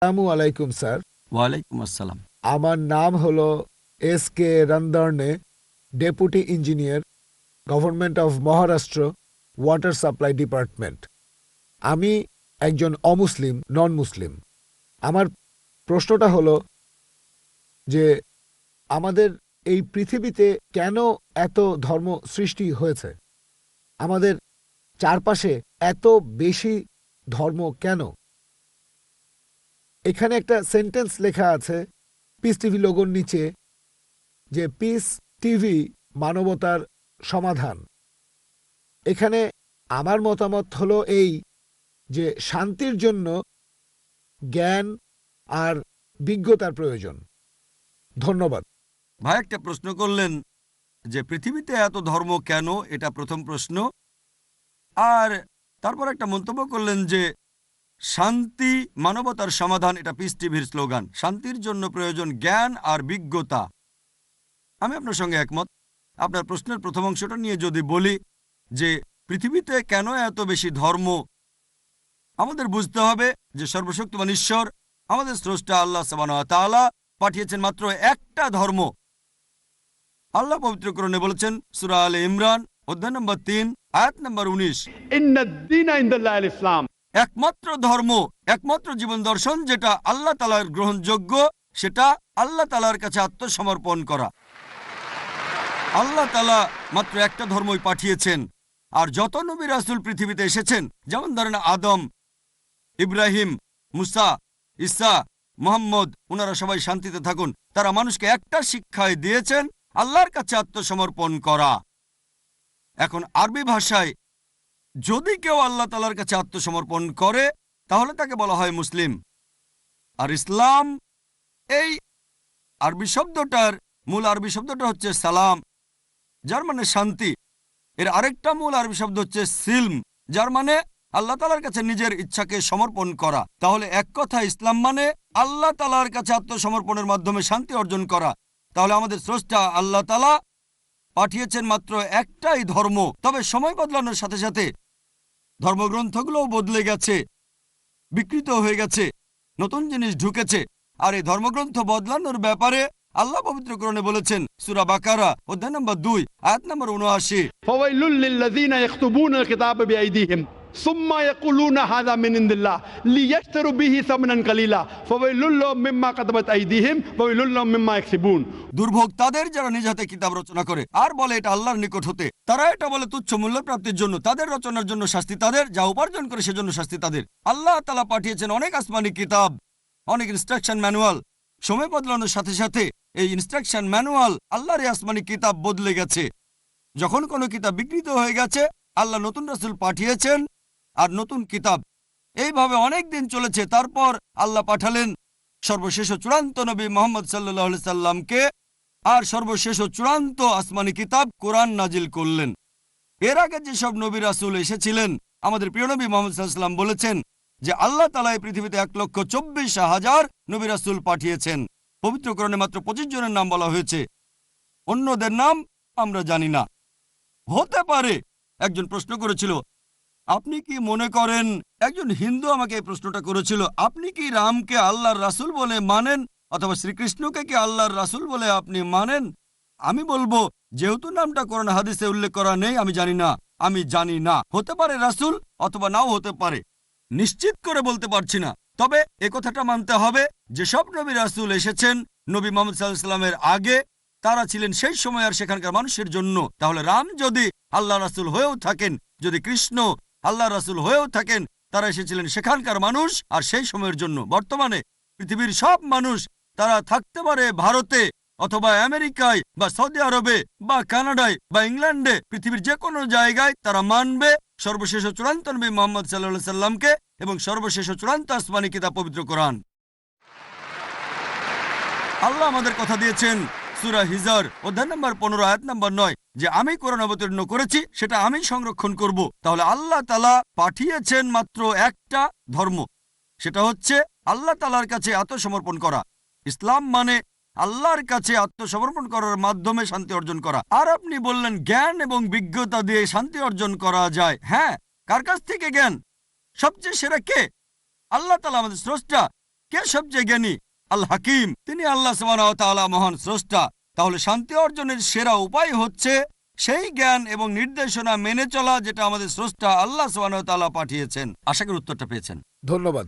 আসসালামুআলাইকুম sir. ওয়ালাইকুম আসসালাম। আমার নাম হলো SK. Randorne, deputy engineer, government of Maharashtra, water supply department. আমি একজন অমুসলিম, নন মুসলিম। আমার প্রশ্নটা হলো যে আমাদের এই পৃথিবীতে কেন এত ধর্ম সৃষ্টি হয়েছে? আমাদের চারপাশে এত বেশি ধর্ম কেন? এখানে একটা সেন্টেন্স লেখা আছে পিস টিভি লোগোর নিচে, যে পিস টিভি মানবতার সমাধান। এখানে আমার মতামত হলো এই, যে শান্তির জন্য জ্ঞান আর বিজ্ঞতার প্রয়োজন। ধন্যবাদ। ভাই একটা প্রশ্ন করলেন যে পৃথিবীতে এত ধর্ম কেন, এটা প্রথম প্রশ্ন। আর তারপর একটা মন্তব্য করলেন যে শান্তি মানবতার সমাধান, এটা পিস টিভির স্লোগান। শান্তির জন্য প্রয়োজন জ্ঞান আর বিজ্ঞতা। আমি আপনার সঙ্গে একমত। আপনার প্রশ্নের প্রথম অংশটা নিয়ে যদি বলি যে পৃথিবীতে কেন এত বেশি ধর্ম, আমাদের বুঝতে হবে যে সর্বশক্তিমান ঈশ্বর আমাদের স্রষ্টা আল্লাহ সুবহানাহু ওয়া তাআলা পাঠিয়েছেন মাত্র একটা ধর্ম। আল্লাহ পবিত্র কোরআনে বলেছেন সূরা আলে ইমরান অধ্যায় নম্বর 3 আয়াত নম্বর 19, ইন্নাদ-দীনা ইনদাল্লাহিল ইসলাম। একমাত্র ধর্ম, একমাত্র জীবন দর্শন যেটা আল্লাহ তাআলার গ্রহণযোগ্য, সেটা আল্লাহ তাআলার কাছে আত্মসমর্পণ করা। আল্লাহ তাআলা মাত্র একটা ধর্মই পাঠিয়েছেন। আর যত নবী রাসূল পৃথিবীতে এসেছেন, যেমন ধরেন আদম, ইব্রাহিম, মুসা, ঈসা, মুহাম্মদ, ওনারা সবাই শান্তিতে থাকুন। তারা মানুষকে একটা শিক্ষাই দিয়েছেন, আল্লাহর কাছে আত্মসমর্পণ করা। এখন আরবি ভাষায় যদি কেউ আল্লাহ তাআলার কাছে আত্মসমর্পণ করে তাহলে তাকে বলা হয় মুসলিম। আর ইসলাম, এই আরবি শব্দটার মূল আরবি শব্দটা হচ্ছে সালাম, যার মানে শান্তি। এর আরেকটা মূল আরবি শব্দ হচ্ছে সিলম, যার মানে আল্লাহ তাআলার কাছে নিজের ইচ্ছাকে সমর্পণ করা। তাহলে এক কথা ইসলাম মানে আল্লাহ তাআলার কাছে আত্মসমর্পণের মাধ্যমে শান্তি অর্জন করা। তাহলে আমাদের স্রষ্টা আল্লাহ তাআলা পাঠিয়েছেন মাত্র একটাই ধর্ম। তবে সময় বদলানোর সাথে সাথে ধর্মগ্রন্থগুলোও বদলে গেছে, বিকৃত হয়ে গেছে, নতুন জিনিস ঢুকেছে। আর এই ধর্মগ্রন্থ বদলানোর ব্যাপারে আল্লাহ পবিত্র কোরআনে বলেছেন সূরা বাকারা অধ্যায় নম্বর 2 আয়াত নম্বর 79, ফাওয়াইলুল লিল্লাযিনা ইয়াকতুবুনাল কিতাবা বিআইদিহিম সুম্মা ইয়াকুলুনা হাযা মিন ইনদিল্লাহ লিয়াশতারু বিহি সামানান কালিলা ফাওয়াইলুল লাহুম মিম্মা কাতাবাত আইদিহিম ফাওয়াইলুল লাহুম মিম্মা ইয়াকসিবুন। দুর্ভোগ তাদের যারা নিজ হাতে কিতাব রচনা করে আর বলে এটা আল্লাহর নিকট হতে। তারা এটা বলে তুচ্ছ মূল্য প্রাপ্তির জন্য। তাদের রচনার জন্য শাস্তি তাদের, যা উপার্জন করে সেজন্য শাস্তি তাদের। আল্লাহ তাআলা পাঠিয়েছেন অনেক আসমানি কিতাব, অনেক ইনস্ট্রাকশন ম্যানুয়াল। সময় বদলানোর সাথে সাথে এই ইনস্ট্রাকশন ম্যানুয়াল, আল্লাহর এই আসমানি কিতাব বদলে গেছে। যখন কোনো কিতাব বিকৃত হয়ে গেছে, আল্লাহ নতুন রাসূল পাঠিয়েছেন আর নতুন কিতাব। এইভাবে অনেক দিন চলেছে। তারপর আল্লাহ পাঠালেন সর্বশেষ ও চূড়ান্ত নবী মুহাম্মদ সাল্লাল্লাহু আলাইহি সাল্লামকে, আর সর্বশেষ ও চূড়ান্ত আসমানি কিতাব কোরআন নাজিল করলেন। এর আগে যেসব নবী রাসূল এসেছিলেন, আমাদের প্রিয় নবী মুহাম্মদ সাল্লাল্লাহু আলাইহি সাল্লাম বলেছেন যে আল্লাহ তাআলা এই পৃথিবীতে 1,24,000 নবী রাসূল পাঠিয়েছেন। পবিত্র কোরআনে মাত্র 25 জনের নাম বলা হয়েছে, অন্যদের নাম আমরা জানি না। হতে পারে একজন প্রশ্ন করেছিল, আপনি কি মনে করেন, একজন হিন্দু আমাকে এই প্রশ্নটা করেছিল, আপনি কি রামকে আল্লাহর রাসূল বলে মানেন, অথবা শ্রীকৃষ্ণকে কি আল্লাহর রাসূল বলে আপনি মানেন? আমি বলবো, যেহেতু নামটা কোরআন হাদিসে উল্লেখ করা নেই, আমি জানি না। হতে পারে রাসূল, অথবা নাও হতে পারে, নিশ্চিত করে বলতে পারছি না। তবে কথাটা মানতে হবে, যেসব নবী রাসূল এসেছেন নবী মুহাম্মদ সাল্লাল্লাহু আলাইহি সাল্লামের আগে, তারা ছিলেন সেই সময় আর সেখানকার মানুষের জন্য। তাহলে রাম যদি আল্লাহ রাসূল হয়েও থাকেন, যদি কৃষ্ণ আল্লাহ রাসূল হয়েও থাকেন, তারা এসেছিলেন সেখানকার মানুষ আর সেই সময়ের জন্য। বর্তমানে পৃথিবীর সব মানুষ, তারা থাকতে পারে ভারতে অথবা আমেরিকায় বা সৌদি আরবে বা কানাডায় বা ইংল্যান্ডে, পৃথিবীর যে কোনো জায়গায় তারা মানবে সর্বশেষ ও চূড়ান্ত নবী মুহাম্মদ সাল্লাল্লাহু আলাইহি সাল্লামকে এবং সর্বশেষ ও চূড়ান্ত আসমানি কিতাব পবিত্র কোরআন। আল্লাহ আমাদের কথা দিয়েছেন সূরা হিজর অধ্যায় নম্বর 15 আয়াত নম্বর 9 যে আমি কোরআন অবতীর্ণ করেছি, সেটা আমি সংরক্ষণ করব। তাহলে আল্লাহ তাআলা পাঠিয়েছেন মাত্র একটা ধর্ম, সেটা হচ্ছে আল্লাহ তাআলার কাছে আত্মসমর্পণ করা। ইসলাম মানে আল্লাহর কাছে আত্মসমর্পণ করার মাধ্যমে শান্তি অর্জন করা। আর আপনি বললেন জ্ঞান এবং বিজ্ঞতা দিয়ে শান্তি অর্জন করা যায়। হ্যাঁ, কার কাছ থেকে জ্ঞান? সবচেয়ে সেরা কে? আল্লাহ তাআলা আমাদের স্রষ্টা। কে সবচেয়ে জ্ঞানী? আল হাকিম, তিনি আল্লাহ সুবহানাহু ওয়া তাআলা মহান স্রষ্টা। তাহলে শান্তি অর্জনের সেরা উপায় হচ্ছে সেই জ্ঞান এবং নির্দেশনা মেনে চলা যেটা আমাদের স্রষ্টা আল্লাহ সুবহানাহু ওয়া তাআলা পাঠিয়েছেন। আশা করি উত্তরটা পেয়েছেন। ধন্যবাদ।